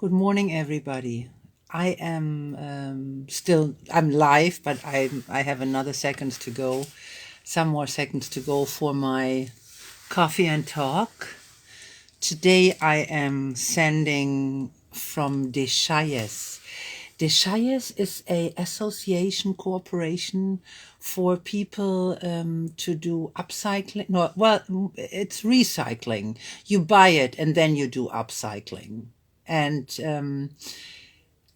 Good morning, everybody. I am I'm live, but I have another seconds to go, some more seconds to go for my coffee and talk. Today I am sending from Deschayes. Deschayes is a association corporation for people to do upcycling. No, well, it's recycling. You buy it and then you do upcycling. And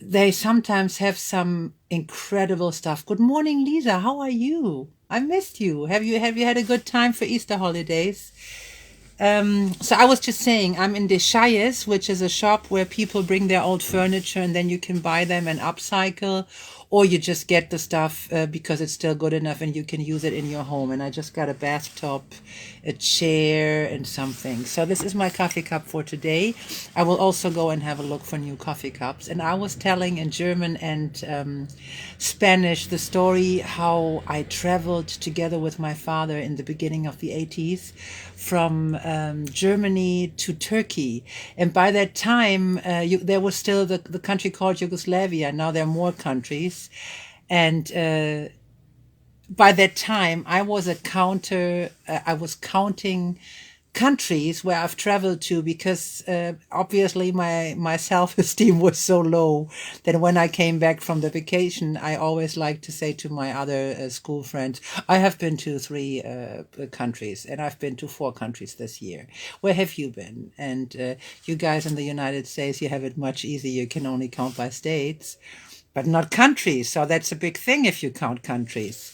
they sometimes have some incredible stuff. Good morning, Lisa. How are you? I missed you. Have you had a good time for Easter holidays? So I was just saying, I'm in Deschayes, which is a shop where people bring their old furniture and then you can buy them and upcycle, or you just get the stuff because it's still good enough and you can use it in your home. And I just got a bathtub, a chair, and something. So this is my coffee cup for today. I will also go and have a look for new coffee cups. And I was telling in German and Spanish the story how I traveled together with my father in the beginning of the 80s from Germany to Turkey. And by that time, there was still the country called Yugoslavia. Now there are more countries. And by that time, I was I was counting countries where I've traveled to because obviously my self-esteem was so low that when I came back from the vacation, I always like to say to my other school friends, I have been to three countries and I've been to four countries this year. Where have you been? And you guys in the United States, you have it much easier. You can only count by states, but not countries. So that's a big thing if you count countries.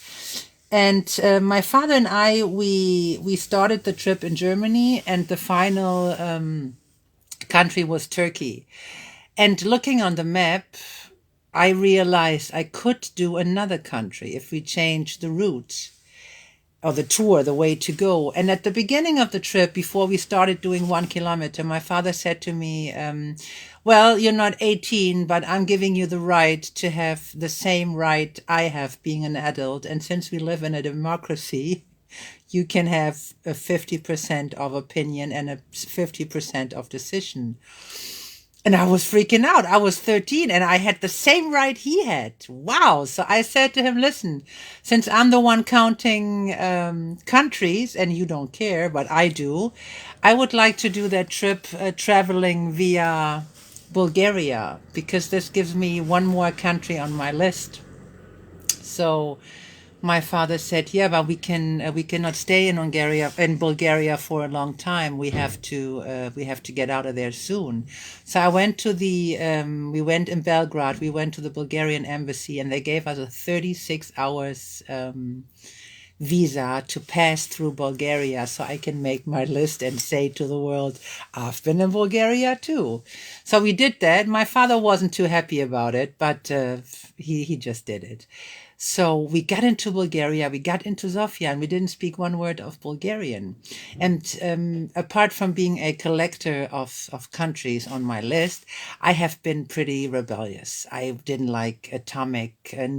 And my father and I, we started the trip in Germany, and the final country was Turkey. And looking on the map, I realized I could do another country if we change the route or the tour, the way to go. And at the beginning of the trip, before we started doing 1 kilometer, my father said to me, well, you're not 18, but I'm giving you the right to have the same right I have being an adult. And since we live in a democracy, you can have a 50% of opinion and a 50% of decision. And I was freaking out. I was 13 and I had the same right he had. Wow. So I said to him, listen, since I'm the one counting countries and you don't care, but I do, I would like to do that trip traveling via Bulgaria because this gives me one more country on my list. So my father said, "Yeah, but we cannot stay in Bulgaria for a long time. We have to get out of there soon." So I went to we went in Belgrade. We went to the Bulgarian embassy, and they gave us a 36 hours visa to pass through Bulgaria, so I can make my list and say to the world, "I've been in Bulgaria too." So we did that. My father wasn't too happy about it, but he just did it. So we got into Bulgaria, we got into Sofia, and we didn't speak one word of Bulgarian. And apart from being a collector of countries on my list, I have been pretty rebellious. I didn't like atomic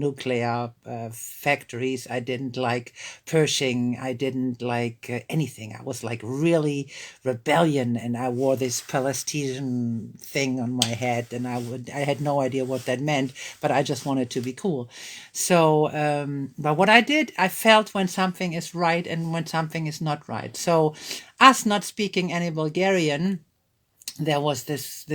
nuclear factories. I didn't like Pershing. I didn't like anything. I was like really rebellion, and I wore this Palestinian thing on my head, and I had no idea what that meant, but I just wanted to be cool. So, but what I did, I felt when something is right and when something is not right. So, us not speaking any Bulgarian, there was this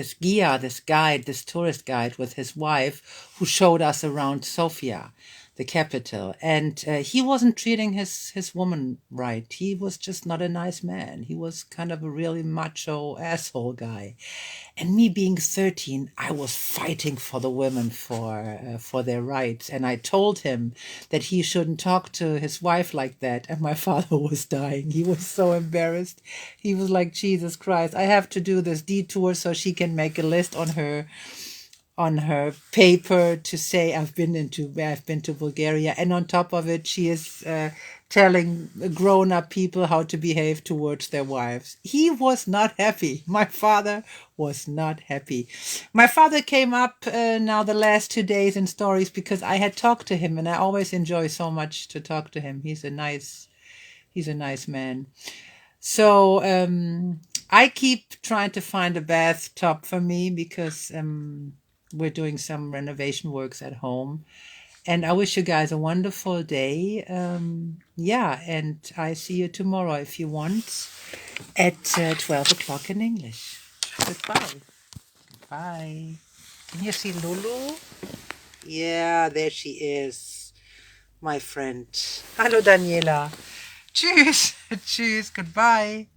guide, this tourist guide with his wife who showed us around Sofia, the capital. And he wasn't treating his woman right. He was just not a nice man. He was kind of a really macho asshole guy. And me being 13, I was fighting for the women for their rights. And I told him that he shouldn't talk to his wife like that. And my father was dying. He was so embarrassed. He was like, Jesus Christ, I have to do this detour so she can make a list on her paper to say I've been to Bulgaria, and on top of it, she is telling grown-up people how to behave towards their wives. He was not happy. My father was not happy. My father came up now the last 2 days in stories because I had talked to him, and I always enjoy so much to talk to him. He's a nice man. So I keep trying to find a bathtub for me because we're doing some renovation works at home. And I wish you guys a wonderful day. Yeah, and I see you tomorrow if you want at 12 o'clock in English. Goodbye. Bye. Can you see Lulu? Yeah, there she is, my friend. Hallo Daniela. Tschüss. Tschüss. Goodbye.